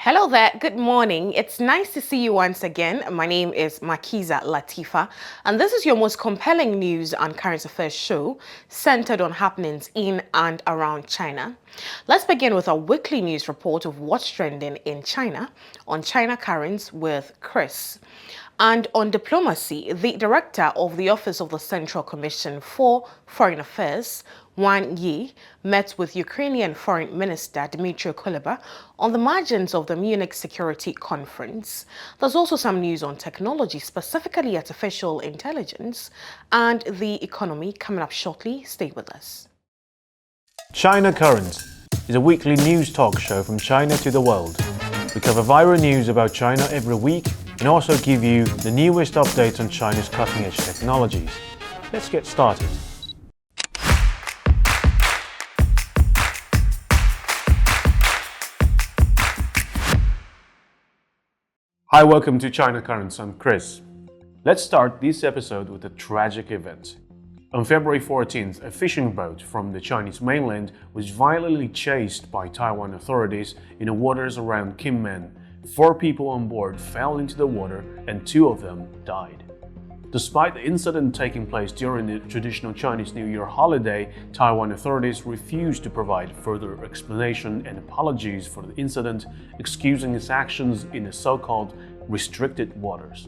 Hello there, good morning. It's nice to see you once again. My name is Makiza Latifa, and this is your most compelling news and current affairs show centered on happenings in and around China. Let's begin with a weekly news report of what's trending in China on China Currents with Chris. And on diplomacy, the director of the Office of the Central Commission for Foreign Affairs, Wang Yi, met with Ukrainian Foreign Minister Dmytro Kuleba on the margins of the Munich Security Conference. There's also some news on technology, specifically artificial intelligence, and the economy coming up shortly. Stay with us. China Currents is a weekly news talk show from China to the world. We cover viral news about China every week and also give you the newest updates on China's cutting-edge technologies. Let's get started. Hi, welcome to China Currents. I'm Chris. Let's start this episode with a tragic event. On February 14th, a fishing boat from the Chinese mainland was violently chased by Taiwan authorities in the waters around Kinmen. 4 people on board fell into the water and 2 of them died. Despite the incident taking place during the traditional Chinese New Year holiday, Taiwan authorities refused to provide further explanation and apologies for the incident, excusing its actions in the so-called restricted waters.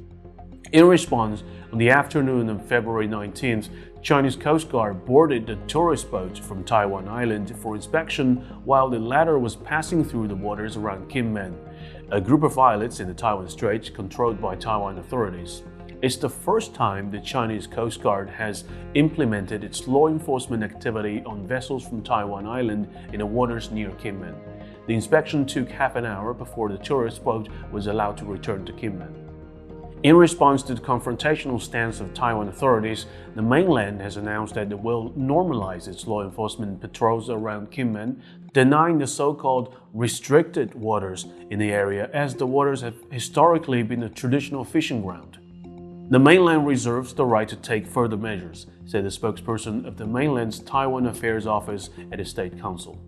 In response, on the afternoon of February 19th, Chinese Coast Guard boarded the tourist boat from Taiwan Island for inspection while the latter was passing through the waters around Kinmen, a group of islets in the Taiwan Strait controlled by Taiwan authorities. It's the first time the Chinese Coast Guard has implemented its law enforcement activity on vessels from Taiwan Island in the waters near Kinmen. The inspection took half an hour before the tourist boat was allowed to return to Kinmen. In response to the confrontational stance of Taiwan authorities, the mainland has announced that it will normalize its law enforcement patrols around Kinmen, denying the so-called restricted waters in the area, as the waters have historically been a traditional fishing ground. The mainland reserves the right to take further measures, said the spokesperson of the mainland's Taiwan Affairs Office at the State Council.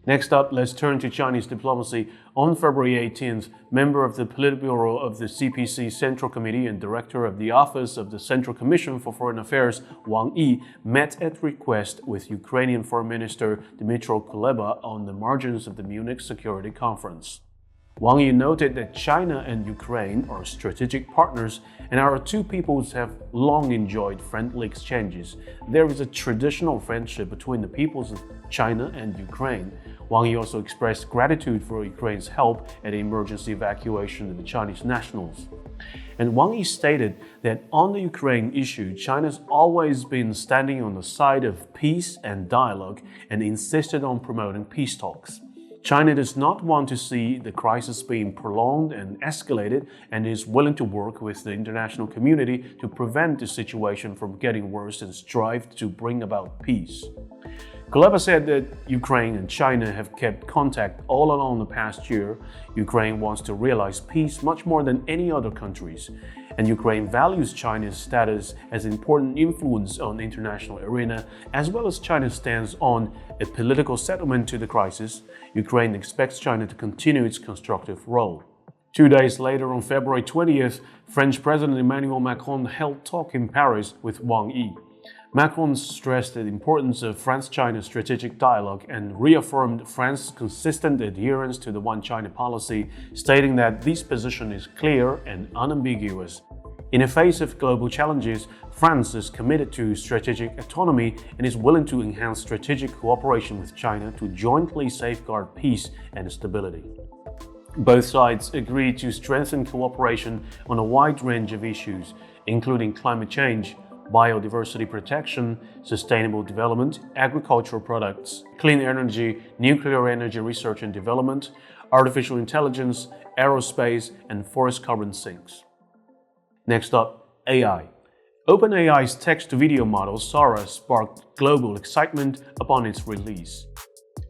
Next up, let's turn to Chinese diplomacy. On February 18th, member of the Politburo of the CPC Central Committee and director of the Office of the Central Commission for Foreign Affairs, Wang Yi, met at request with Ukrainian Foreign Minister Dmytro Kuleba on the margins of the Munich Security Conference. Wang Yi noted that China and Ukraine are strategic partners and our two peoples have long enjoyed friendly exchanges. There is a traditional friendship between the peoples of China and Ukraine. Wang Yi also expressed gratitude for Ukraine's help at the emergency evacuation of the Chinese nationals. And Wang Yi stated that on the Ukraine issue, China's always been standing on the side of peace and dialogue and insisted on promoting peace talks. China does not want to see the crisis being prolonged and escalated and is willing to work with the international community to prevent the situation from getting worse and strive to bring about peace. Kuleba said that Ukraine and China have kept contact all along the past year. Ukraine wants to realize peace much more than any other countries, and Ukraine values China's status as an important influence on the international arena, as well as China's stance on a political settlement to the crisis. Ukraine expects China to continue its constructive role. 2 days later, on February 20th, French President Emmanuel Macron held talk in Paris with Wang Yi. Macron stressed the importance of France-China strategic dialogue and reaffirmed France's consistent adherence to the One China policy, stating that this position is clear and unambiguous. In the face of global challenges, France is committed to strategic autonomy and is willing to enhance strategic cooperation with China to jointly safeguard peace and stability. Both sides agreed to strengthen cooperation on a wide range of issues, including climate change, biodiversity protection, sustainable development, agricultural products, clean energy, nuclear energy research and development, artificial intelligence, aerospace, and forest carbon sinks. Next up, AI. OpenAI's text-to-video model Sora sparked global excitement upon its release.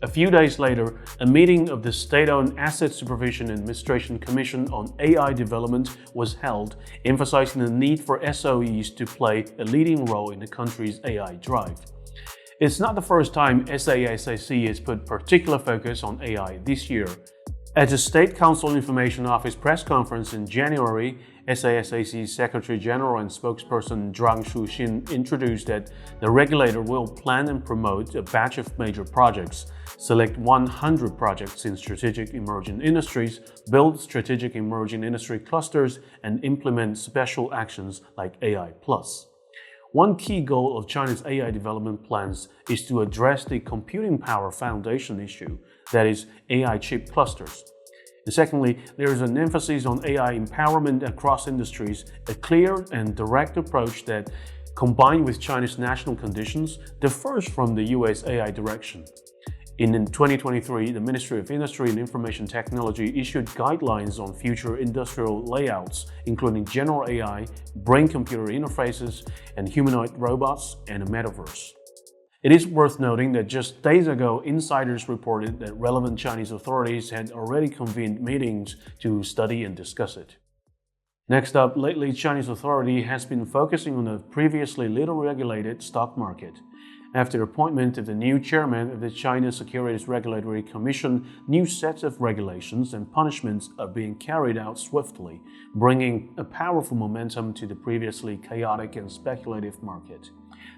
A few days later, a meeting of the State-owned Asset Supervision and Administration Commission on AI development was held, emphasizing the need for SOEs to play a leading role in the country's AI drive. It's not the first time SASAC has put particular focus on AI this year. At the State Council Information Office press conference in January, SASAC's Secretary General and spokesperson Zhang Shuxin introduced that the regulator will plan and promote a batch of major projects, select 100 projects in strategic emerging industries, build strategic emerging industry clusters, and implement special actions like AI+. One key goal of China's AI development plans is to address the computing power foundation issue, that is, AI chip clusters. And secondly, there is an emphasis on AI empowerment across industries, a clear and direct approach that, combined with China's national conditions, differs from the US AI direction. In 2023, the Ministry of Industry and Information Technology issued guidelines on future industrial layouts, including general AI, brain-computer interfaces, and humanoid robots, and a metaverse. It is worth noting that just days ago, insiders reported that relevant Chinese authorities had already convened meetings to study and discuss it. Next up, lately Chinese authority has been focusing on the previously little regulated stock market. After the appointment of the new chairman of the China Securities Regulatory Commission, new sets of regulations and punishments are being carried out swiftly, bringing a powerful momentum to the previously chaotic and speculative market.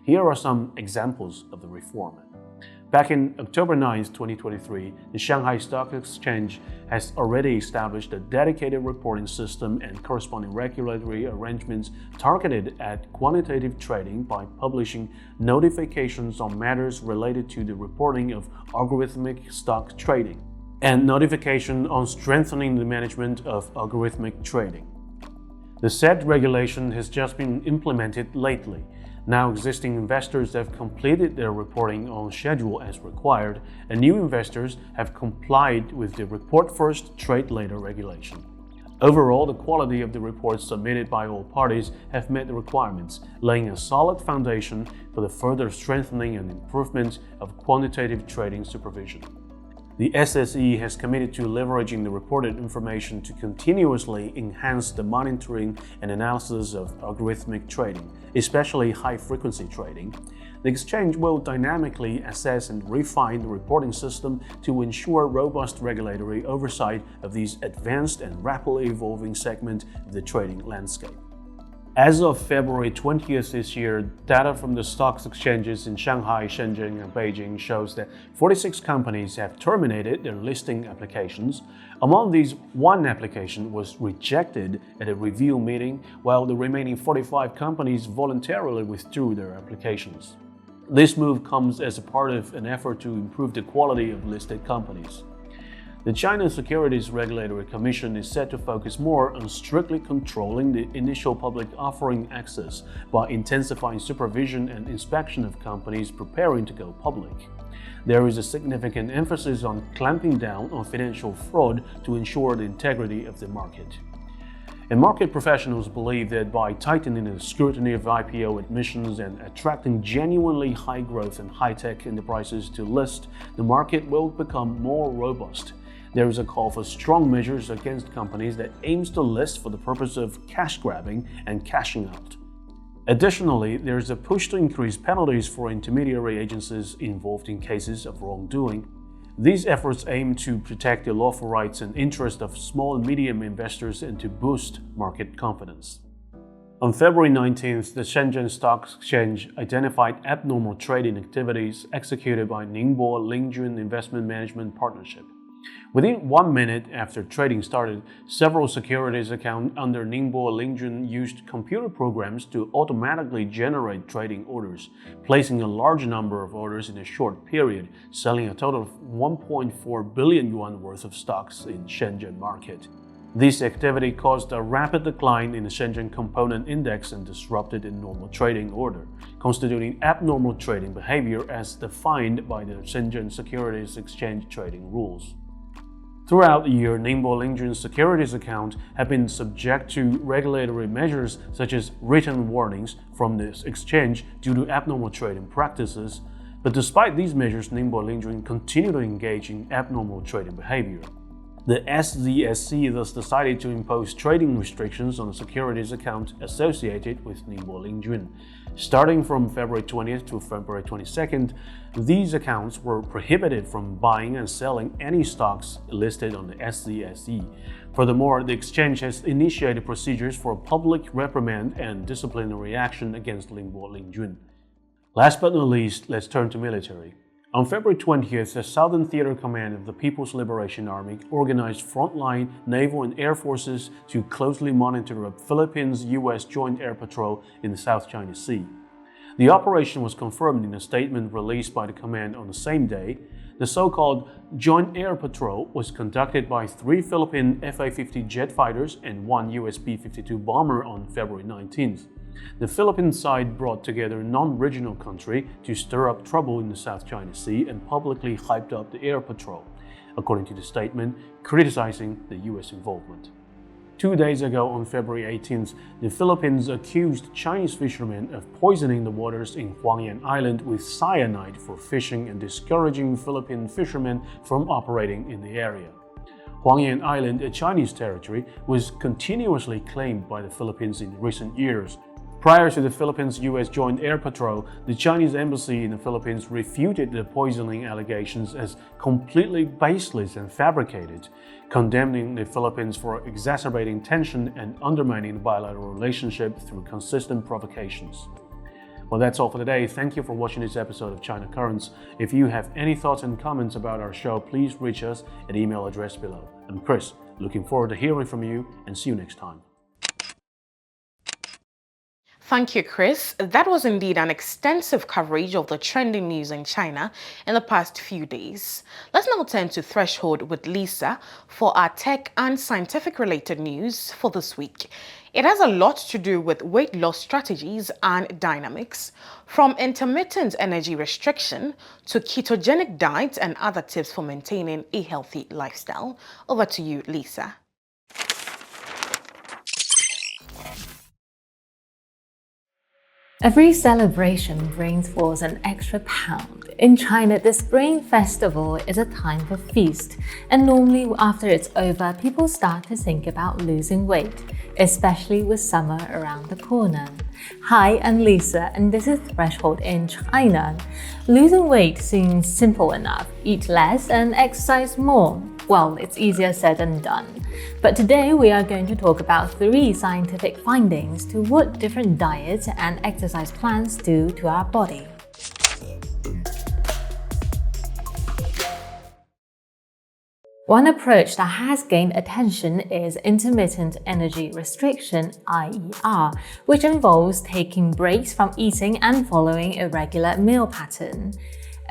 Here are some examples of the reform. Back in October 9, 2023, the Shanghai Stock Exchange has already established a dedicated reporting system and corresponding regulatory arrangements targeted at quantitative trading by publishing notifications on matters related to the reporting of algorithmic stock trading and notification on strengthening the management of algorithmic trading. The said regulation has just been implemented lately. Now existing investors have completed their reporting on schedule as required, and new investors have complied with the report first, trade later regulation. Overall, the quality of the reports submitted by all parties have met the requirements, laying a solid foundation for the further strengthening and improvement of quantitative trading supervision. The SSE has committed to leveraging the reported information to continuously enhance the monitoring and analysis of algorithmic trading, especially high-frequency trading. The exchange will dynamically assess and refine the reporting system to ensure robust regulatory oversight of these advanced and rapidly evolving segment of the trading landscape. As of February 20th this year, data from the stock exchanges in Shanghai, Shenzhen, and Beijing shows that 46 companies have terminated their listing applications. Among these, one application was rejected at a review meeting, while the remaining 45 companies voluntarily withdrew their applications. This move comes as a part of an effort to improve the quality of listed companies. The China Securities Regulatory Commission is set to focus more on strictly controlling the initial public offering access by intensifying supervision and inspection of companies preparing to go public. There is a significant emphasis on clamping down on financial fraud to ensure the integrity of the market. And market professionals believe that by tightening the scrutiny of IPO admissions and attracting genuinely high-growth and high-tech enterprises to list, the market will become more robust. There is a call for strong measures against companies that aims to list for the purpose of cash grabbing and cashing out. Additionally, there is a push to increase penalties for intermediary agencies involved in cases of wrongdoing. These efforts aim to protect the lawful rights and interests of small and medium investors and to boost market confidence. On February 19th, the Shenzhen Stock Exchange identified abnormal trading activities executed by Ningbo Lingjun Investment Management Partnership. Within 1 minute after trading started, several securities accounts under Ningbo Lingjun used computer programs to automatically generate trading orders, placing a large number of orders in a short period, selling a total of 1.4 billion yuan worth of stocks in Shenzhen market. This activity caused a rapid decline in the Shenzhen Component Index and disrupted the normal trading order, constituting abnormal trading behavior as defined by the Shenzhen Securities Exchange trading rules. Throughout the year, Ningbo Lingjun's securities account have been subject to regulatory measures such as written warnings from this exchange due to abnormal trading practices. But despite these measures, Ningbo Lingjun continued to engage in abnormal trading behavior. The SZSC thus decided to impose trading restrictions on securities accounts associated with Ningbo Lingjun. Starting from February 20th to February 22nd, these accounts were prohibited from buying and selling any stocks listed on the SZSE. Furthermore, the exchange has initiated procedures for public reprimand and disciplinary action against Ningbo Lingjun. Last but not least, let's turn to military. On February 20th, the Southern Theater Command of the People's Liberation Army organized frontline naval and air forces to closely monitor a Philippines-US joint air patrol in the South China Sea. The operation was confirmed in a statement released by the command on the same day. The so-called Joint Air Patrol was conducted by 3 Philippine Fa-50 jet fighters and 1 US B-52 bomber on February 19th. The Philippine side brought together a non-regional country to stir up trouble in the South China Sea and publicly hyped up the air patrol, according to the statement, criticizing the US involvement. 2 days ago, on February 18th, the Philippines accused Chinese fishermen of poisoning the waters in Huangyan Island with cyanide for fishing and discouraging Philippine fishermen from operating in the area. Huangyan Island, a Chinese territory, was continuously claimed by the Philippines in recent years. Prior to the Philippines-US Joint Air Patrol, the Chinese embassy in the Philippines refuted the poisoning allegations as completely baseless and fabricated, condemning the Philippines for exacerbating tension and undermining the bilateral relationship through consistent provocations. Well, that's all for today. Thank you for watching this episode of China Currents. If you have any thoughts and comments about our show, please reach us at the email address below. I'm Chris, looking forward to hearing from you, and see you next time. Thank you, Chris. That was indeed an extensive coverage of the trending news in China in the past few days. Let's now turn to Threshold with Lisa for our tech and scientific related news for this week. It has a lot to do with weight loss strategies and dynamics, from intermittent energy restriction to ketogenic diets and other tips for maintaining a healthy lifestyle. Over to you, Lisa. Every celebration brings forth an extra pound. In China, the Spring Festival is a time for feast, and normally after it's over, people start to think about losing weight, especially with summer around the corner. Hi, I'm Lisa, and this is Threshold in China. Losing weight seems simple enough. Eat less and exercise more. Well, it's easier said than done. But today we are going to talk about 3 scientific findings to what different diets and exercise plans do to our body. One approach that has gained attention is intermittent energy restriction, IER, which involves taking breaks from eating and following a regular meal pattern.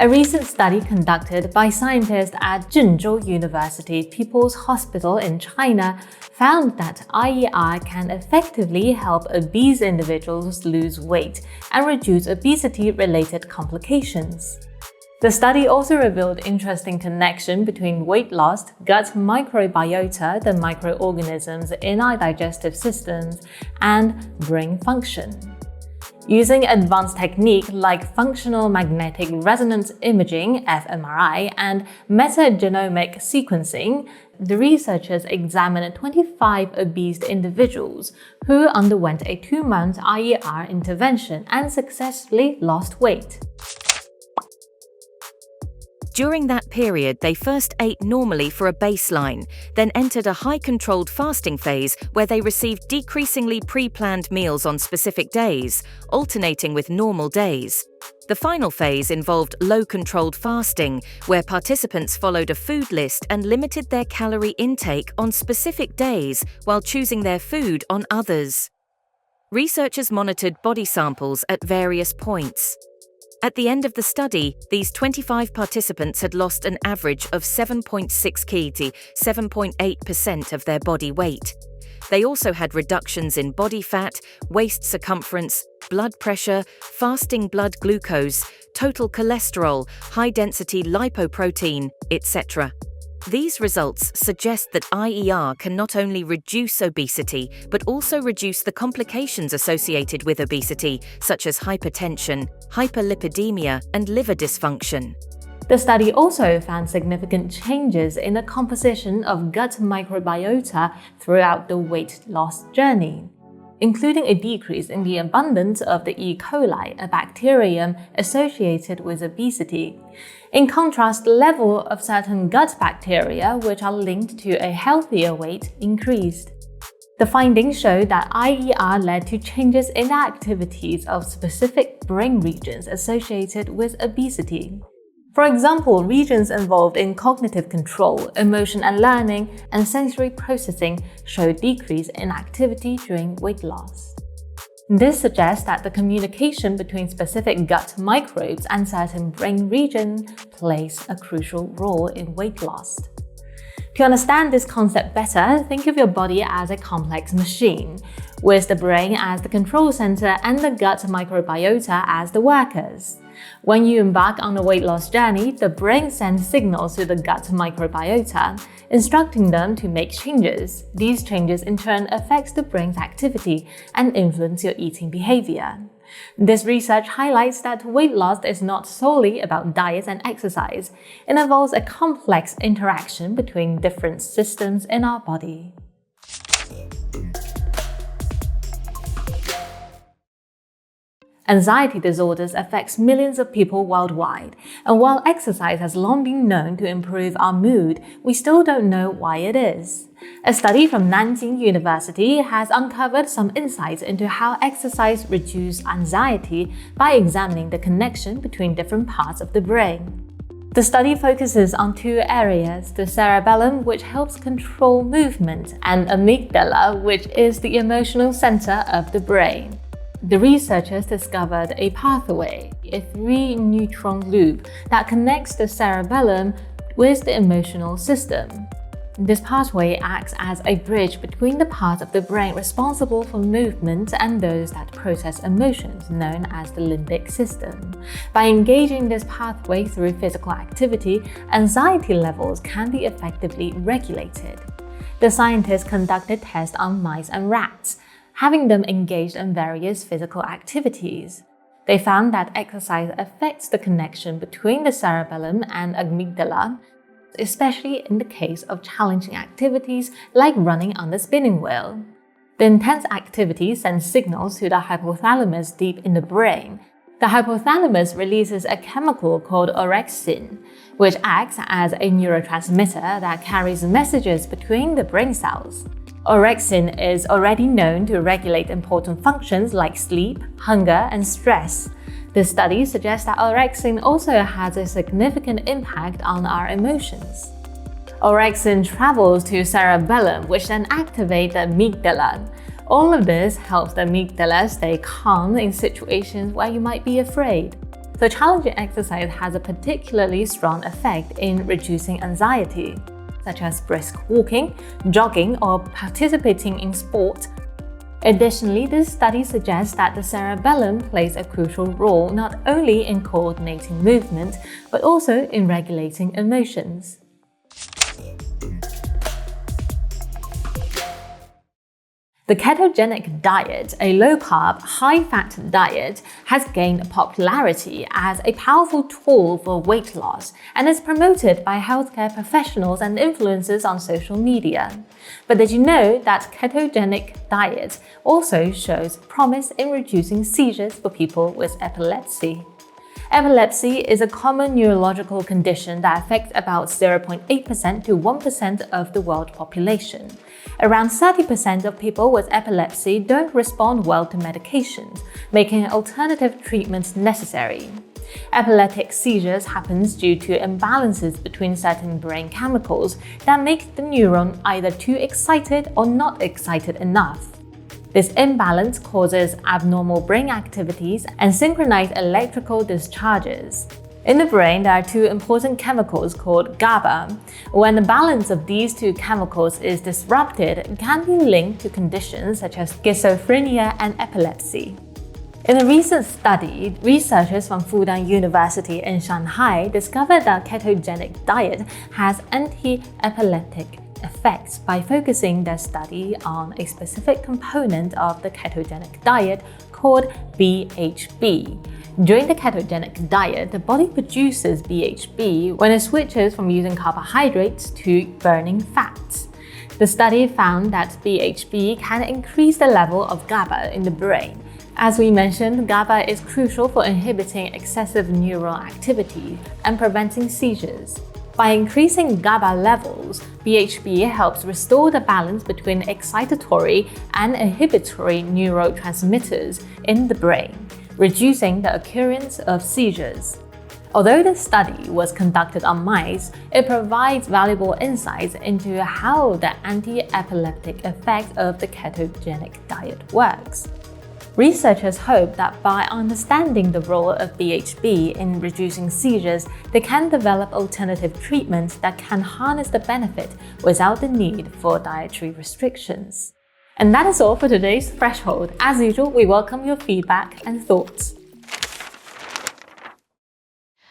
A recent study conducted by scientists at Zhengzhou University People's Hospital in China found that IER can effectively help obese individuals lose weight and reduce obesity-related complications. The study also revealed interesting connection between weight loss, gut microbiota, the microorganisms in our digestive systems, and brain function. Using advanced techniques like functional magnetic resonance imaging (fMRI) and metagenomic sequencing, the researchers examined 25 obese individuals who underwent a 2-month IER intervention and successfully lost weight. During that period, they first ate normally for a baseline, then entered a high-controlled fasting phase where they received decreasingly pre-planned meals on specific days, alternating with normal days. The final phase involved low-controlled fasting, where participants followed a food list and limited their calorie intake on specific days while choosing their food on others. Researchers monitored body samples at various points. At the end of the study, these 25 participants had lost an average of 7.6 kg, 7.8% of their body weight. They also had reductions in body fat, waist circumference, blood pressure, fasting blood glucose, total cholesterol, high-density lipoprotein, etc. These results suggest that IER can not only reduce obesity, but also reduce the complications associated with obesity, such as hypertension, hyperlipidemia, and liver dysfunction. The study also found significant changes in the composition of gut microbiota throughout the weight loss journey, including a decrease in the abundance of the E. coli, a bacterium associated with obesity. In contrast, the level of certain gut bacteria, which are linked to a healthier weight, increased. The findings showed that IER led to changes in the activities of specific brain regions associated with obesity. For example, regions involved in cognitive control, emotion and learning, and sensory processing showed decrease in activity during weight loss. This suggests that the communication between specific gut microbes and certain brain regions plays a crucial role in weight loss. To understand this concept better, think of your body as a complex machine, with the brain as the control center and the gut microbiota as the workers. When you embark on a weight loss journey, the brain sends signals to the gut microbiota, instructing them to make changes. These changes in turn affect the brain's activity and influence your eating behavior. This research highlights that weight loss is not solely about diet and exercise. It involves a complex interaction between different systems in our body. Anxiety disorders affect millions of people worldwide, and while exercise has long been known to improve our mood, we still don't know why it is. A study from Nanjing University has uncovered some insights into how exercise reduces anxiety by examining the connection between different parts of the brain. The study focuses on two areas, the cerebellum, which helps control movement, and amygdala, which is the emotional center of the brain. The researchers discovered a pathway, a 3-neutron loop, that connects the cerebellum with the emotional system. This pathway acts as a bridge between the parts of the brain responsible for movement and those that process emotions, known as the limbic system. By engaging this pathway through physical activity, anxiety levels can be effectively regulated. The scientists conducted tests on mice and rats, having them engaged in various physical activities. They found that exercise affects the connection between the cerebellum and amygdala, especially in the case of challenging activities like running on the spinning wheel. The intense activity sends signals to the hypothalamus deep in the brain. The hypothalamus releases a chemical called orexin, which acts as a neurotransmitter that carries messages between the brain cells. Orexin is already known to regulate important functions like sleep, hunger, and stress. This study suggests that orexin also has a significant impact on our emotions. Orexin travels to cerebellum, which then activates the amygdala. All of this helps the amygdala stay calm in situations where you might be afraid. So challenging exercise has a particularly strong effect in reducing anxiety, such as brisk walking, jogging, or participating in sport. Additionally, this study suggests that the cerebellum plays a crucial role not only in coordinating movement, but also in regulating emotions. The ketogenic diet, a low-carb, high-fat diet, has gained popularity as a powerful tool for weight loss and is promoted by healthcare professionals and influencers on social media. But did you know that ketogenic diet also shows promise in reducing seizures for people with epilepsy? Epilepsy is a common neurological condition that affects about 0.8% to 1% of the world population. Around 30% of people with epilepsy don't respond well to medications, making alternative treatments necessary. Epileptic seizures happen due to imbalances between certain brain chemicals that make the neuron either too excited or not excited enough. This imbalance causes abnormal brain activities and synchronized electrical discharges. In the brain, there are two important chemicals called GABA. When the balance of these two chemicals is disrupted, it can be linked to conditions such as schizophrenia and epilepsy. In a recent study, researchers from Fudan University in Shanghai discovered that ketogenic diet has anti-epileptic effects by focusing their study on a specific component of the ketogenic diet called BHB. During the ketogenic diet, the body produces BHB when it switches from using carbohydrates to burning fats. The study found that BHB can increase the level of GABA in the brain. As we mentioned, GABA is crucial for inhibiting excessive neural activity and preventing seizures. By increasing GABA levels, BHB helps restore the balance between excitatory and inhibitory neurotransmitters in the brain, reducing the occurrence of seizures. Although this study was conducted on mice, it provides valuable insights into how the anti-epileptic effect of the ketogenic diet works. Researchers hope that by understanding the role of BHB in reducing seizures, they can develop alternative treatments that can harness the benefit without the need for dietary restrictions. And that is all for today's Threshold. As usual, we welcome your feedback and thoughts.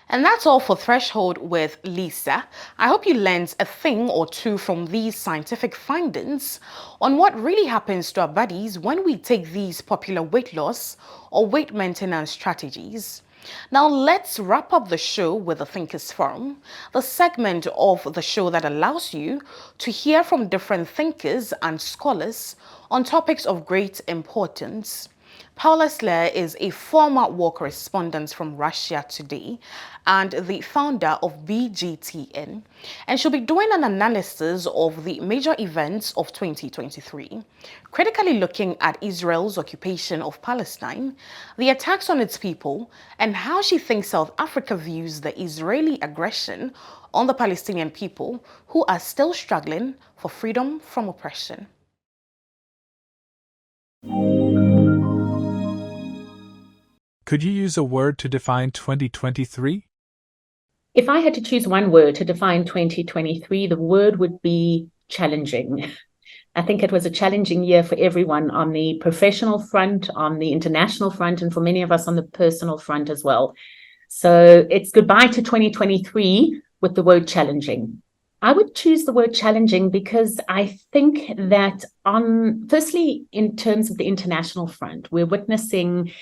And that's all for Threshold with Lisa. I hope you learned a thing or two from these scientific findings on what really happens to our bodies when we take these popular weight loss or weight maintenance strategies. Now let's wrap up the show with the Thinkers Forum, the segment of the show that allows you to hear from different thinkers and scholars on topics of great importance. Paula Slier is a former war correspondent from Russia today and the founder of BGTN, and she'll be doing an analysis of the major events of 2023, critically looking at Israel's occupation of Palestine, the attacks on its people, and how she thinks South Africa views the Israeli aggression on the Palestinian people who are still struggling for freedom from oppression. Could you use a word to define 2023? If I had to choose one word to define 2023, the word would be challenging. I think it was a challenging year for everyone on the professional front, on the international front, and for many of us on the personal front as well. So it's goodbye to 2023 with the word challenging. I would choose the word challenging because I think that firstly, in terms of the international front, we're witnessing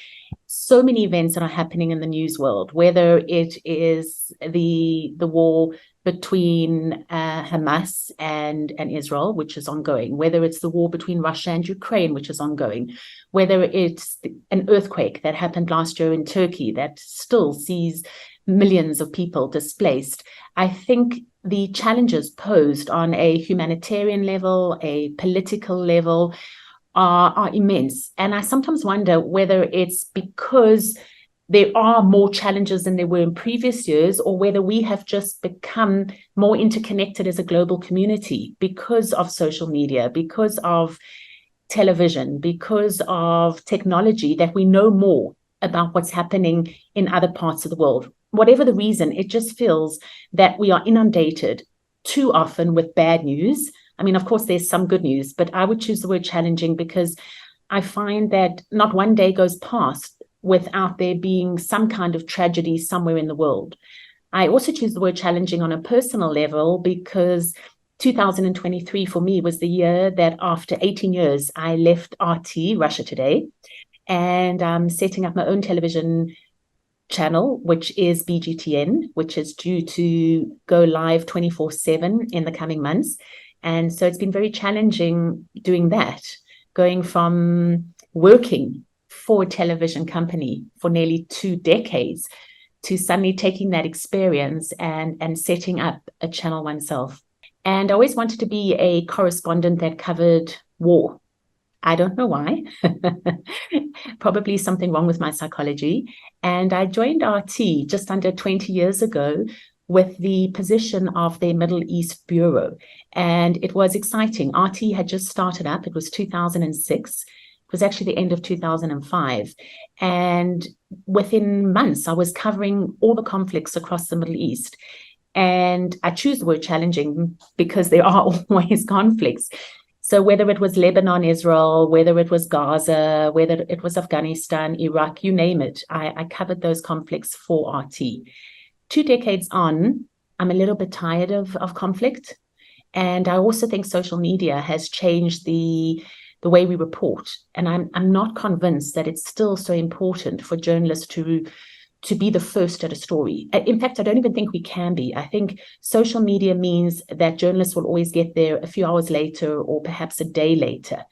so many events that are happening in the news world, whether it is the war between Hamas and Israel, which is ongoing, whether it's the war between Russia and Ukraine, which is ongoing, whether it's an earthquake that happened last year in Turkey that still sees millions of people displaced. I think the challenges posed on a humanitarian level, a political level, are immense. And I sometimes wonder whether it's because there are more challenges than there were in previous years, or whether we have just become more interconnected as a global community because of social media, because of television, because of technology, that we know more about what's happening in other parts of the world. Whatever the reason, it just feels that we are inundated too often with bad news. I mean, of course, there's some good news, but I would choose the word challenging because I find that not one day goes past without there being some kind of tragedy somewhere in the world. I also choose the word challenging on a personal level because 2023 for me was the year that after 18 years, I left RT, Russia Today, and I'm setting up my own television channel, which is BGTN, which is due to go live 24/7 in the coming months. And so it's been very challenging doing that, going from working for a television company for nearly 2 decades to suddenly taking that experience and setting up a channel oneself. And I always wanted to be a correspondent that covered war. I don't know why. Probably something wrong with my psychology. And I joined RT just under 20 years ago with the position of their Middle East Bureau. And it was exciting. RT had just started up. It was 2006. It was actually the end of 2005. And within months, I was covering all the conflicts across the Middle East. And I choose the word challenging because there are always conflicts. So whether it was Lebanon, Israel, whether it was Gaza, whether it was Afghanistan, Iraq, you name it, I covered those conflicts for RT. 2 decades on, I'm a little bit tired of conflict. And I also think social media has changed the way we report. And I'm not convinced that it's still so important for journalists to be the first at a story. In fact, I don't even think we can be. I think social media means that journalists will always get there a few hours later or perhaps a day later.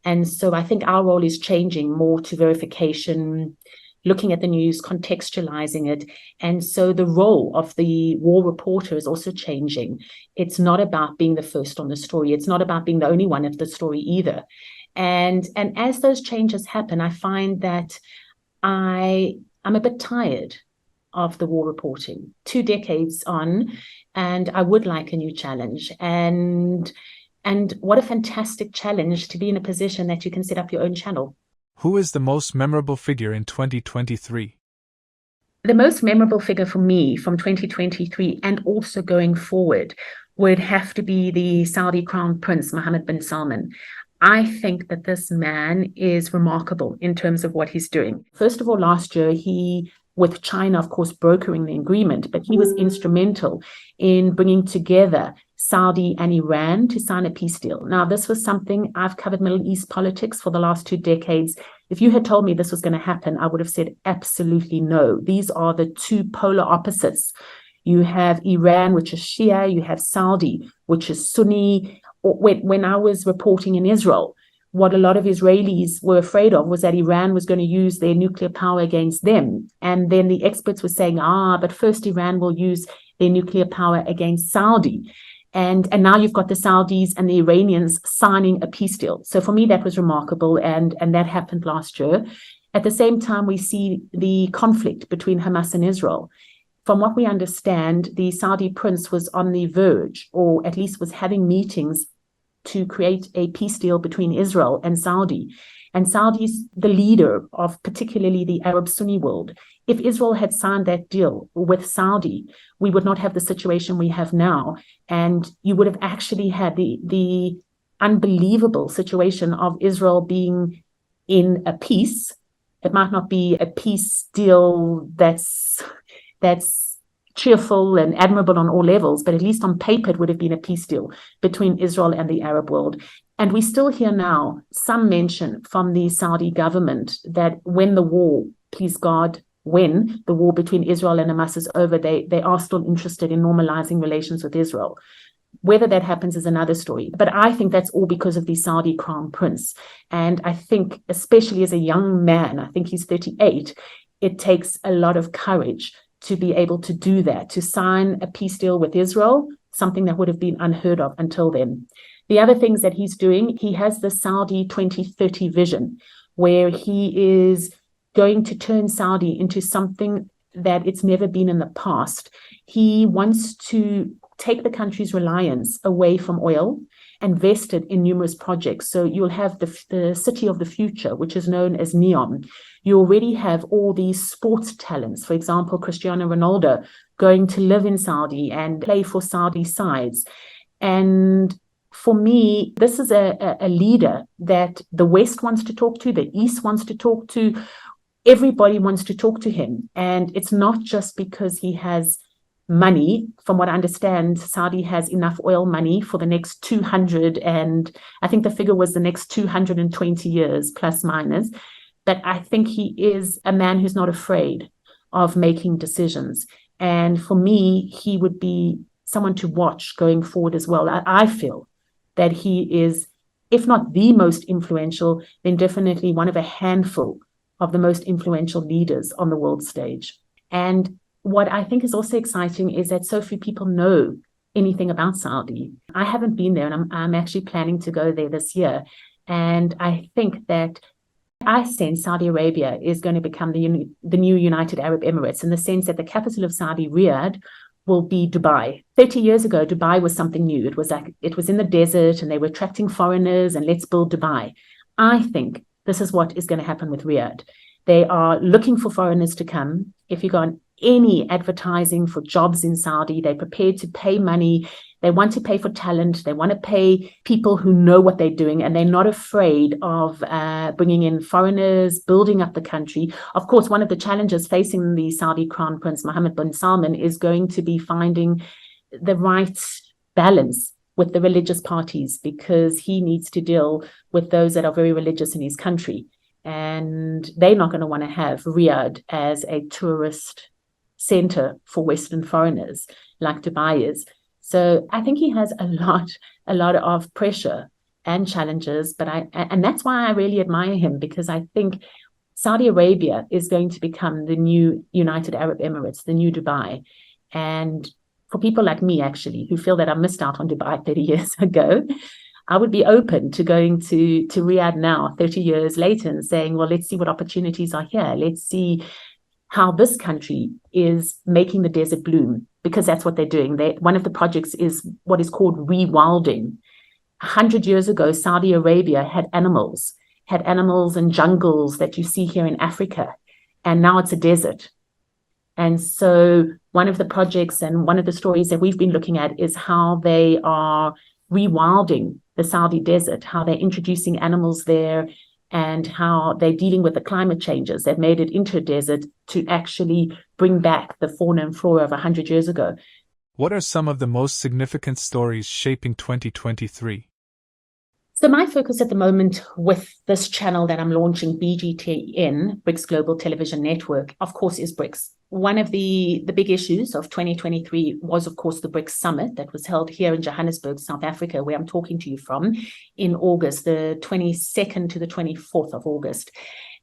And so I think our role is changing more to verification, looking at the news, contextualizing it. And so the role of the war reporter is also changing. It's not about being the first on the story. It's not about being the only one of the story either. And as those changes happen, I find that I'm a bit tired of the war reporting. 2 decades on, and I would like a new challenge. And what a fantastic challenge to be in a position that you can set up your own channel. Who is the most memorable figure in 2023? The most memorable figure for me from 2023 and also going forward would have to be the Saudi Crown Prince, Mohammed bin Salman. I think that this man is remarkable in terms of what he's doing. First of all, last year, with China, of course, brokering the agreement, but he was instrumental in bringing together Saudi and Iran to sign a peace deal. Now, this was something I've covered Middle East politics for the last 2 decades. If you had told me this was going to happen, I would have said absolutely no. These are the two polar opposites. You have Iran, which is Shia, you have Saudi, which is Sunni. When I was reporting in Israel, what a lot of Israelis were afraid of was that Iran was going to use their nuclear power against them. And then the experts were saying, but first Iran will use their nuclear power against Saudi. And now you've got the Saudis and the Iranians signing a peace deal. So for me, that was remarkable. And that happened last year. At the same time, we see the conflict between Hamas and Israel. From what we understand, the Saudi prince was on the verge, or at least was having meetings to create a peace deal between Israel and Saudi. And Saudi's the leader of particularly the Arab Sunni world. If Israel had signed that deal with Saudi, we would not have the situation we have now. And you would have actually had the unbelievable situation of Israel being in a peace. It might not be a peace deal that's cheerful and admirable on all levels, but at least on paper, it would have been a peace deal between Israel and the Arab world. And we still hear now some mention from the Saudi government that when the war, please God, when the war between Israel and Hamas is over, they are still interested in normalizing relations with Israel. Whether that happens is another story. But I think that's all because of the Saudi crown prince. And I think, especially as a young man, I think he's 38, it takes a lot of courage to be able to do that, to sign a peace deal with Israel, something that would have been unheard of until then. The other things that he's doing, he has the Saudi 2030 vision, where he is going to turn Saudi into something that it's never been in the past. He wants to take the country's reliance away from oil, invest it in numerous projects. So you'll have the city of the future, which is known as NEOM. You already have all these sports talents. For example, Cristiano Ronaldo going to live in Saudi and play for Saudi sides. And for me, this is a leader that the West wants to talk to, the East wants to talk to, everybody wants to talk to him. And it's not just because he has money. From what I understand, Saudi has enough oil money for the next 200, and I think the figure was the next 220 years, plus minus. But I think he is a man who's not afraid of making decisions. And for me, he would be someone to watch going forward as well. I feel that he is, if not the most influential, then definitely one of a handful of the most influential leaders on the world stage. And what I think is also exciting is that so few people know anything about Saudi. I haven't been there, and I'm actually planning to go there this year. And I think that I sense Saudi Arabia is going to become the new United Arab Emirates, in the sense that the capital of Saudi, Riyadh, will be Dubai. 30 years ago, Dubai was something new. It was in the desert, and they were attracting foreigners, and let's build Dubai. I think this is what is going to happen with Riyadh. They are looking for foreigners to come. If you go on any advertising for jobs in Saudi, they're prepared to pay money. They want to pay for talent. They want to pay people who know what they're doing, and they're not afraid of bringing in foreigners, building up the country. Of course, one of the challenges facing the Saudi Crown Prince, Mohammed bin Salman, is going to be finding the right balance with the religious parties, because he needs to deal with those that are very religious in his country. And they're not going to want to have Riyadh as a tourist center for Western foreigners like Dubai is. So I think he has a lot of pressure and challenges, and that's why I really admire him, because I think Saudi Arabia is going to become the new United Arab Emirates, the new Dubai. And for people like me, actually, who feel that I missed out on Dubai 30 years ago, I would be open to going to Riyadh now, 30 years later, and saying, well, let's see what opportunities are here. Let's see how this country is making the desert bloom, because that's what they're doing. One of the projects is what is called rewilding. 100 years ago, Saudi Arabia had animals and jungles that you see here in Africa, and now it's a desert. And so one of the projects and one of the stories that we've been looking at is how they are rewilding the Saudi desert, how they're introducing animals there, and how they're dealing with the climate changes that made it into a desert to actually bring back the fauna and flora of 100 years ago. What are some of the most significant stories shaping 2023? So my focus at the moment with this channel that I'm launching, BGTN, BRICS Global Television Network, of course, is BRICS. One of the big issues of 2023 was, of course, the BRICS Summit that was held here in Johannesburg, South Africa, where I'm talking to you from, in August, the 22nd to the 24th of August.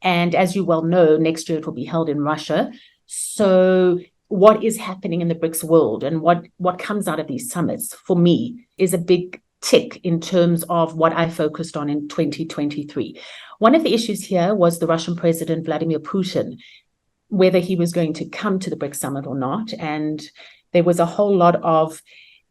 And as you well know, next year it will be held in Russia. So what is happening in the BRICS world and what comes out of these summits, for me, is a big tick in terms of what I focused on in 2023. One of the issues here was the Russian President Vladimir Putin, whether he was going to come to the BRICS Summit or not. And there was a whole lot of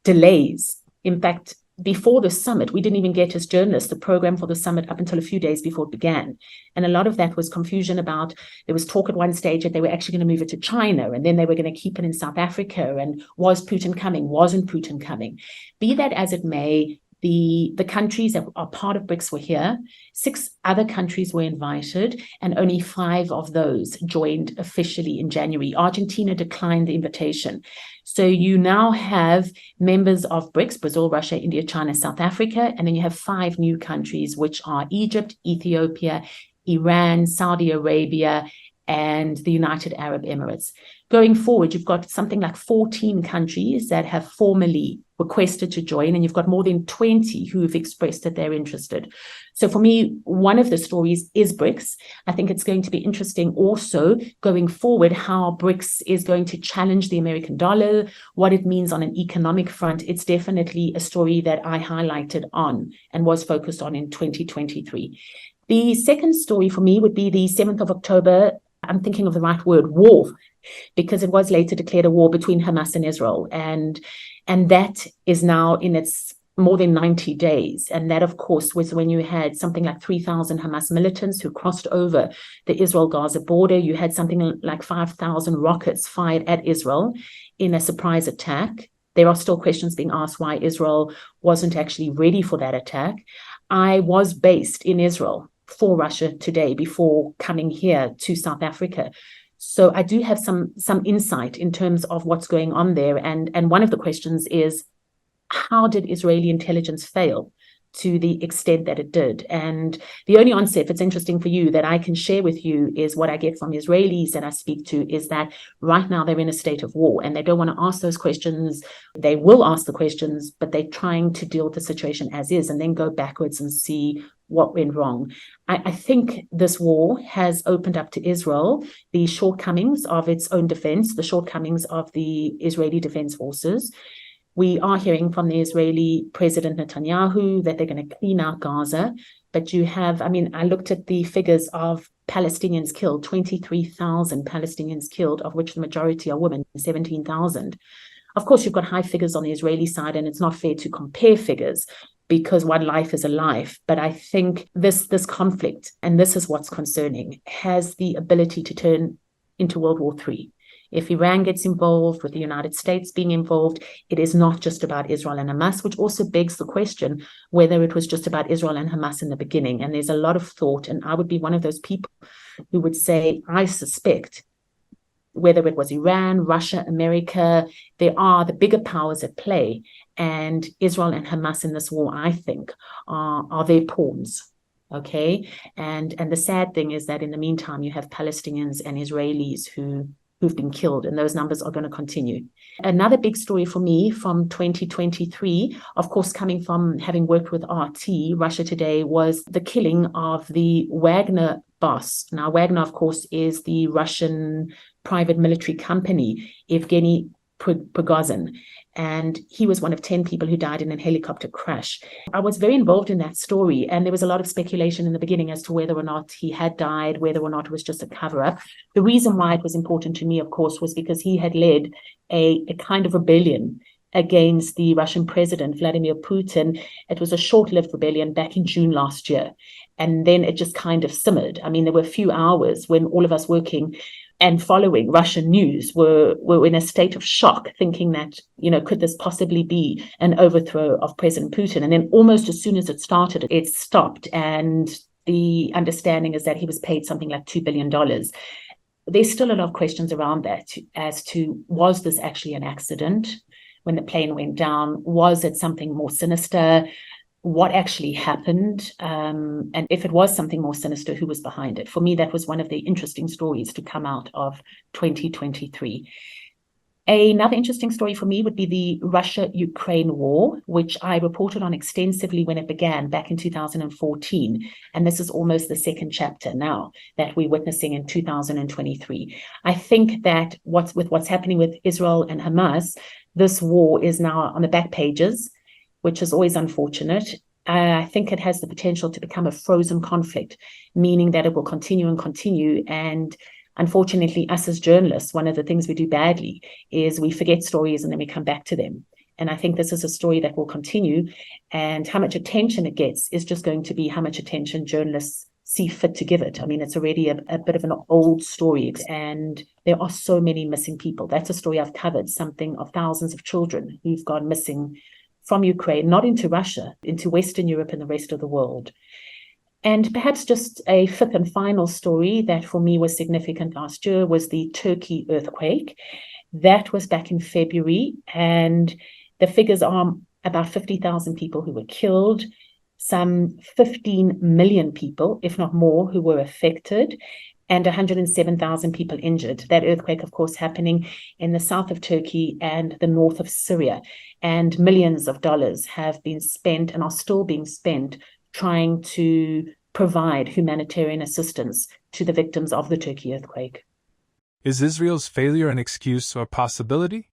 delays. In fact, before the summit, we didn't even get, as journalists, the program for the summit up until a few days before it began. And a lot of that was confusion about, there was talk at one stage that they were actually going to move it to China, and then they were going to keep it in South Africa. And was Putin coming? Wasn't Putin coming? Be that as it may, the countries that are part of BRICS were here. 6 other countries were invited, and only 5 of those joined officially in January. Argentina declined the invitation. So you now have members of BRICS, Brazil, Russia, India, China, South Africa, and then you have 5 new countries, which are Egypt, Ethiopia, Iran, Saudi Arabia, and the United Arab Emirates. Going forward, you've got something like 14 countries that have formally requested to join, and you've got more than 20 who have expressed that they're interested. So for me, one of the stories is BRICS. I think it's going to be interesting also going forward how BRICS is going to challenge the American dollar, what it means on an economic front. It's definitely a story that I highlighted on and was focused on in 2023. The second story for me would be the 7th of October. I'm thinking of the right word, war, because it was later declared a war between Hamas and Israel. And that is now in its more than 90 days. And that, of course, was when you had something like 3,000 Hamas militants who crossed over the Israel-Gaza border. You had something like 5,000 rockets fired at Israel in a surprise attack. There are still questions being asked why Israel wasn't actually ready for that attack. I was based in Israel for Russia today before coming here to South Africa. So I do have some insight in terms of what's going on there. And one of the questions is, how did Israeli intelligence fail to the extent that it did? And the only answer, if it's interesting for you, that I can share with you is what I get from Israelis that I speak to is that right now they're in a state of war and they don't want to ask those questions. They will ask the questions, but they're trying to deal with the situation as is and then go backwards and see what went wrong. I think this war has opened up to Israel the shortcomings of its own defense, the shortcomings of the Israeli Defense Forces. We are hearing from the Israeli President Netanyahu that they're going to clean out Gaza. But you have, I looked at the figures of Palestinians killed, 23,000 Palestinians killed, of which the majority are women, 17,000. Of course, you've got high figures on the Israeli side, and it's not fair to compare figures because one life is a life. But I think this conflict, and this is what's concerning, has the ability to turn into World War III. If Iran gets involved, with the United States being involved, it is not just about Israel and Hamas, which also begs the question whether it was just about Israel and Hamas in the beginning. And there's a lot of thought, and I would be one of those people who would say, I suspect, whether it was Iran, Russia, America, there are the bigger powers at play. And Israel and Hamas in this war, I think, are their pawns. Okay. And the sad thing is that in the meantime, you have Palestinians and Israelis who've been killed, and those numbers are going to continue. Another big story for me from 2023, of course, coming from having worked with RT, Russia Today, was the killing of the Wagner boss. Now, Wagner, of course, is the Russian private military company, Evgeny Prigozhin, and he was one of 10 people who died in a helicopter crash. I was very involved in that story, and there was a lot of speculation in the beginning as to whether or not he had died, whether or not it was just a cover-up. The reason why it was important to me, of course, was because he had led a kind of rebellion against the Russian president, Vladimir Putin. It was a short-lived rebellion back in June last year, and then it just kind of simmered. I mean, there were a few hours when all of us working and following Russian news were in a state of shock, thinking that, could this possibly be an overthrow of President Putin? And then almost as soon as it started, it stopped. And the understanding is that he was paid something like $2 billion. There's still a lot of questions around that as to, was this actually an accident when the plane went down? Was it something more sinister? What actually happened, and if it was something more sinister, who was behind it? For me, that was one of the interesting stories to come out of 2023. Another interesting story for me would be the Russia-Ukraine war, which I reported on extensively when it began back in 2014. And this is almost the second chapter now that we're witnessing in 2023. I think that what's happening with Israel and Hamas, this war is now on the back pages, which is always unfortunate. I think it has the potential to become a frozen conflict, meaning that it will continue and continue. And unfortunately, us as journalists, one of the things we do badly is we forget stories and then we come back to them. And I think this is a story that will continue. And how much attention it gets is just going to be how much attention journalists see fit to give it. I mean, it's already a bit of an old story, and there are so many missing people. That's a story I've covered, something of thousands of children who've gone missing from Ukraine, not into Russia, into Western Europe and the rest of the world. And perhaps just a fifth and final story that for me was significant last year was the Turkey earthquake. That was back in February, and the figures are about 50,000 people who were killed, some 15 million people, if not more, who were affected, and 107,000 people injured. That earthquake, of course, happening in the south of Turkey and the north of Syria. And millions of dollars have been spent and are still being spent trying to provide humanitarian assistance to the victims of the Turkey earthquake. Is Israel's failure an excuse or possibility?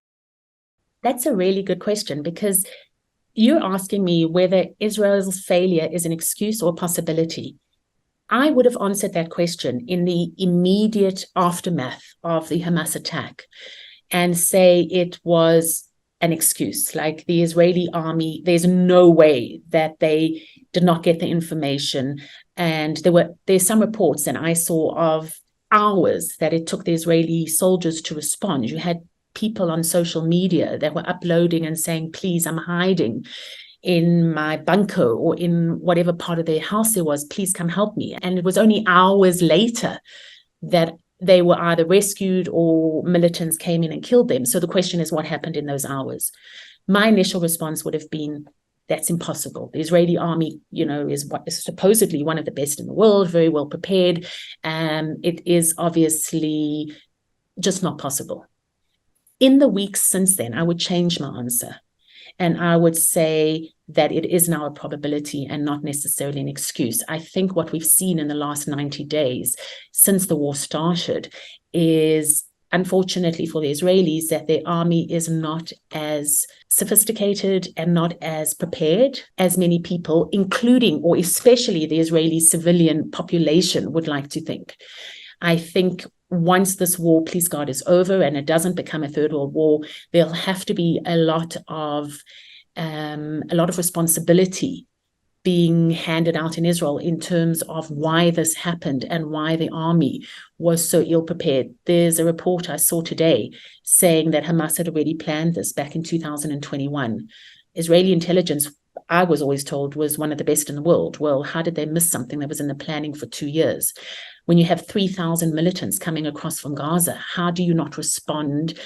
That's a really good question, because you're asking me whether Israel's failure is an excuse or possibility. I would have answered that question in the immediate aftermath of the Hamas attack and say it was an excuse. Like the Israeli army, there's no way that they did not get the information. And there's some reports that I saw of hours that it took the Israeli soldiers to respond. You had people on social media that were uploading and saying, please, I'm hiding in my bunker or in whatever part of their house there was, please come help me. And it was only hours later that they were either rescued or militants came in and killed them. So the question is, what happened in those hours? My initial response would have been, that's impossible. The Israeli army, is supposedly one of the best in the world, very well prepared. It is obviously just not possible. In the weeks since then, I would change my answer. And I would say that it is now a probability and not necessarily an excuse. I think what we've seen in the last 90 days since the war started is, unfortunately for the Israelis, that their army is not as sophisticated and not as prepared as many people, including or especially the Israeli civilian population, would like to think. I think once this war, please God, is over and it doesn't become a third world war, there'll have to be a lot of responsibility being handed out in Israel in terms of why this happened and why the army was so ill prepared. There's a report I saw today saying that Hamas had already planned this back in 2021. Israeli intelligence, I was always told, was one of the best in the world. Well, how did they miss something that was in the planning for 2 years? When you have 3,000 militants coming across from Gaza, how do you not respond?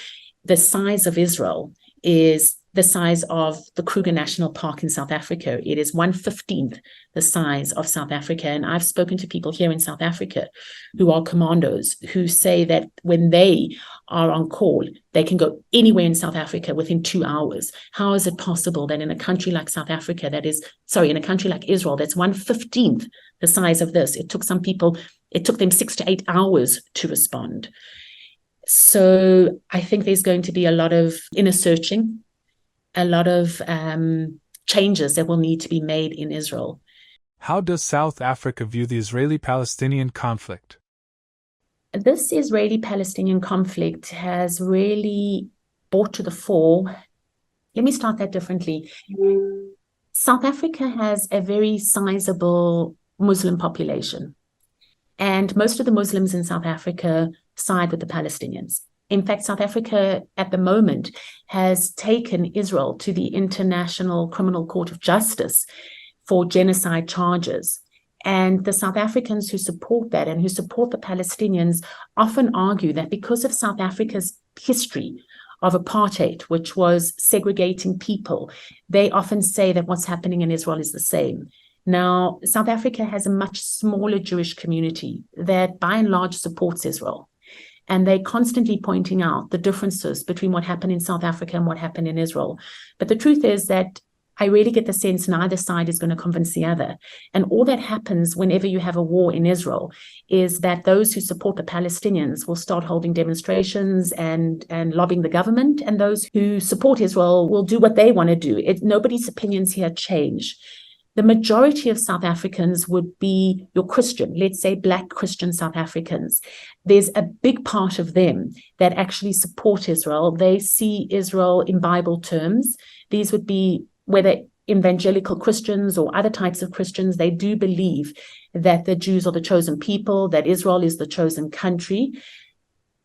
The size of Israel is the size of the Kruger National Park in South Africa. It is 1/15th the size of South Africa. And I've spoken to people here in South Africa who are commandos who say that when they are on call, they can go anywhere in South Africa within 2 hours. How is it possible that in a country like South Africa, in a country like Israel, that's 1/15th the size of this, it took them 6 to 8 hours to respond. So I think there's going to be a lot of inner searching, a lot of changes that will need to be made in Israel. How does South Africa view the Israeli-Palestinian conflict? This Israeli-Palestinian conflict has really brought to the fore. Let me start that differently. South Africa has a very sizable Muslim population, and most of the Muslims in South Africa side with the Palestinians. In fact, South Africa at the moment has taken Israel to the International Criminal Court of Justice for genocide charges. And the South Africans who support that and who support the Palestinians often argue that because of South Africa's history of apartheid, which was segregating people, they often say that what's happening in Israel is the same. Now, South Africa has a much smaller Jewish community that by and large supports Israel. And they're constantly pointing out the differences between what happened in South Africa and what happened in Israel. But the truth is that I really get the sense neither side is going to convince the other. And all that happens whenever you have a war in Israel is that those who support the Palestinians will start holding demonstrations and lobbying the government. And those who support Israel will do what they want to do. Nobody's opinions here change. The majority of South Africans would be your Christian, let's say Black Christian South Africans. There's a big part of them that actually support Israel. They see Israel in Bible terms. These would be whether evangelical Christians or other types of Christians. They do believe that the Jews are the chosen people, that Israel is the chosen country,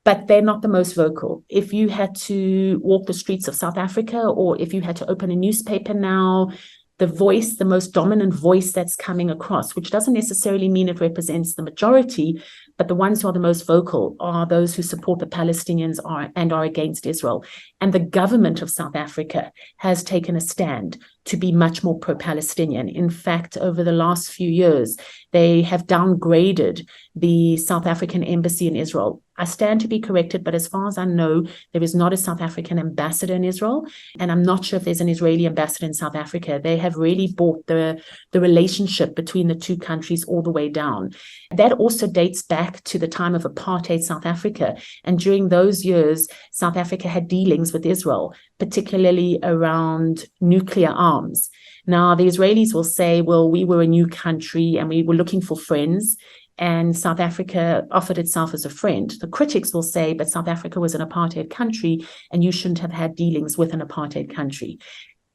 but they're not the most vocal. If you had to walk the streets of South Africa, or if you had to open a newspaper now, the most dominant voice that's coming across, which doesn't necessarily mean it represents the majority, but the ones who are the most vocal are those who support the Palestinians and are against Israel. And the government of South Africa has taken a stand to be much more pro-Palestinian. In fact, over the last few years, they have downgraded the South African embassy in Israel. I stand to be corrected, but as far as I know, there is not a South African ambassador in Israel, and I'm not sure if there's an Israeli ambassador in South Africa. They have really brought the relationship between the two countries all the way down. That also dates back to the time of apartheid South Africa, and during those years, South Africa had dealings with Israel, particularly around nuclear arms. Now, the Israelis will say, well, we were a new country and we were looking for friends, and South Africa offered itself as a friend. The critics will say, but South Africa was an apartheid country and you shouldn't have had dealings with an apartheid country.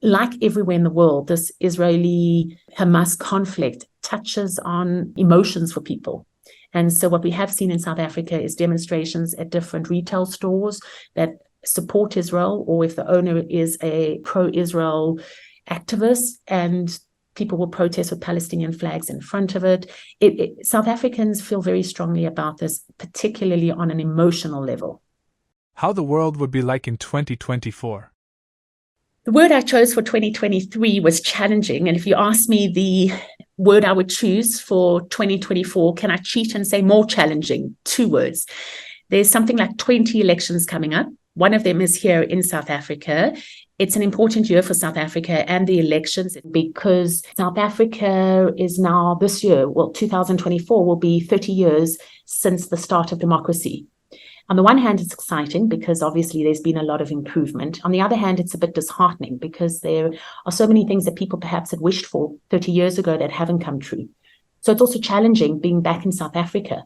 Like everywhere in the world, this Israeli-Hamas conflict touches on emotions for people. And so what we have seen in South Africa is demonstrations at different retail stores that support Israel, or if the owner is a pro-Israel activist, and people will protest with Palestinian flags in front of it. South Africans feel very strongly about this, particularly on an emotional level. How the world would be like in 2024? The word I chose for 2023 was challenging. And if you ask me the word I would choose for 2024, can I cheat and say more challenging? 2 words. There's something like 20 elections coming up. One of them is here in South Africa. It's an important year for South Africa and the elections because South Africa is now this year, 2024 will be 30 years since the start of democracy. On the one hand, it's exciting because obviously there's been a lot of improvement. On the other hand, it's a bit disheartening because there are so many things that people perhaps had wished for 30 years ago that haven't come true. So it's also challenging being back in South Africa.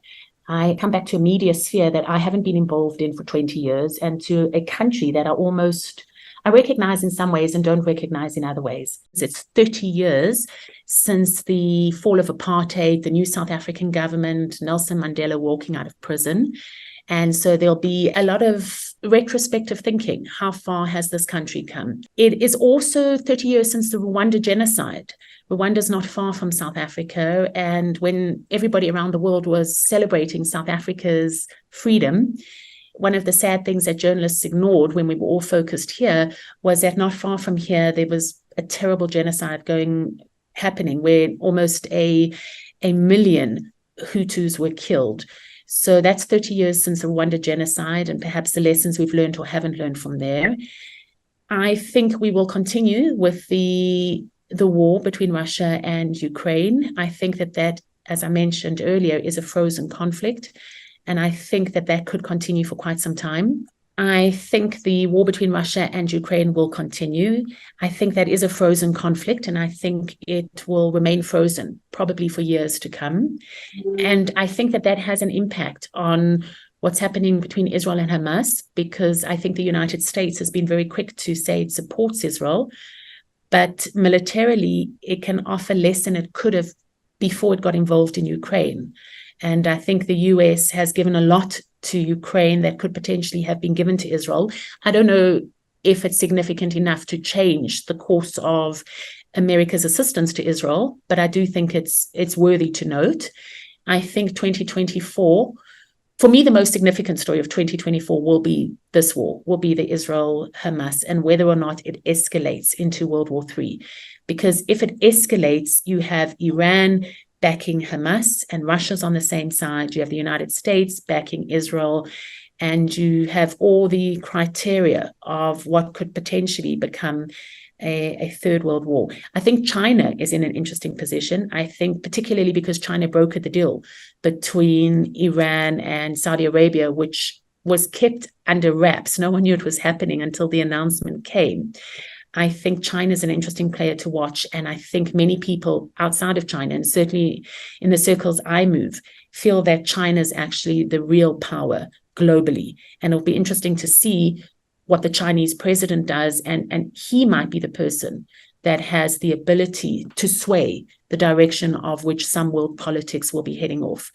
I come back to a media sphere that I haven't been involved in for 20 years and to a country that I recognize in some ways and don't recognize in other ways. It's 30 years since the fall of apartheid, the new South African government, Nelson Mandela walking out of prison. And so there'll be a lot of retrospective thinking. How far has this country come? It is also 30 years since the Rwanda genocide. Rwanda's not far from South Africa. And when everybody around the world was celebrating South Africa's freedom, one of the sad things that journalists ignored when we were all focused here was that not far from here, there was a terrible genocide happening where almost a million Hutus were killed. So that's 30 years since the Rwanda genocide, and perhaps the lessons we've learned or haven't learned from there. I think we will continue with the war between Russia and Ukraine. I think that, as I mentioned earlier, is a frozen conflict. And I think that could continue for quite some time. I think the war between Russia and Ukraine will continue. I think that is a frozen conflict, and I think it will remain frozen probably for years to come. And I think that has an impact on what's happening between Israel and Hamas, because I think the United States has been very quick to say it supports Israel, but militarily it can offer less than it could have before it got involved in Ukraine. And I think the US has given a lot to Ukraine that could potentially have been given to Israel. I don't know if it's significant enough to change the course of America's assistance to Israel, but I do think it's worthy to note. I think 2024, for me, the most significant story of 2024 will be this war, will be the Israel-Hamas, and whether or not it escalates into World War III. Because if it escalates, you have Iran backing Hamas, and Russia's on the same side. You have the United States backing Israel, and you have all the criteria of what could potentially become a third world war. I think China is in an interesting position. I think particularly because China brokered the deal between Iran and Saudi Arabia, which was kept under wraps. No one knew it was happening until the announcement came. I think China is an interesting player to watch. And I think many people outside of China, and certainly in the circles I move, feel that China is actually the real power globally. And it'll be interesting to see what the Chinese president does. And he might be the person that has the ability to sway the direction of which some world politics will be heading off.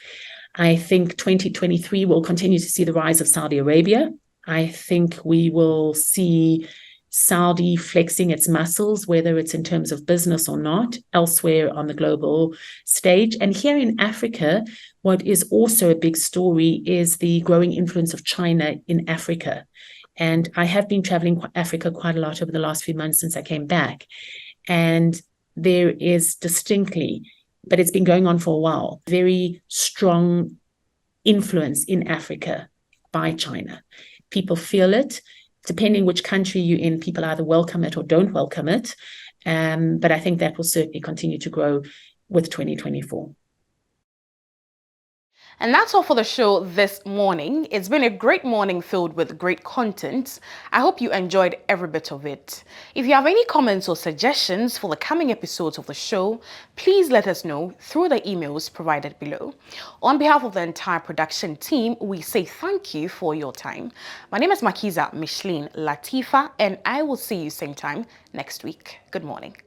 I think 2023 will continue to see the rise of Saudi Arabia. I think we will see Saudi flexing its muscles, whether it's in terms of business or not, elsewhere on the global stage. And here in Africa, what is also a big story is the growing influence of China in Africa. And I have been traveling Africa quite a lot over the last few months since I came back. And there is distinctly, but it's been going on for a while, very strong influence in Africa by China. People feel it. Depending which country you're in, people either welcome it or don't welcome it. But I think that will certainly continue to grow with 2024. And that's all for the show this morning. It's been a great morning filled with great content. I hope you enjoyed every bit of it. If you have any comments or suggestions for the coming episodes of the show, please let us know through the emails provided below. On behalf of the entire production team, we say thank you for your time. My name is Makiza Micheline Latifa, and I will see you same time next week. Good morning.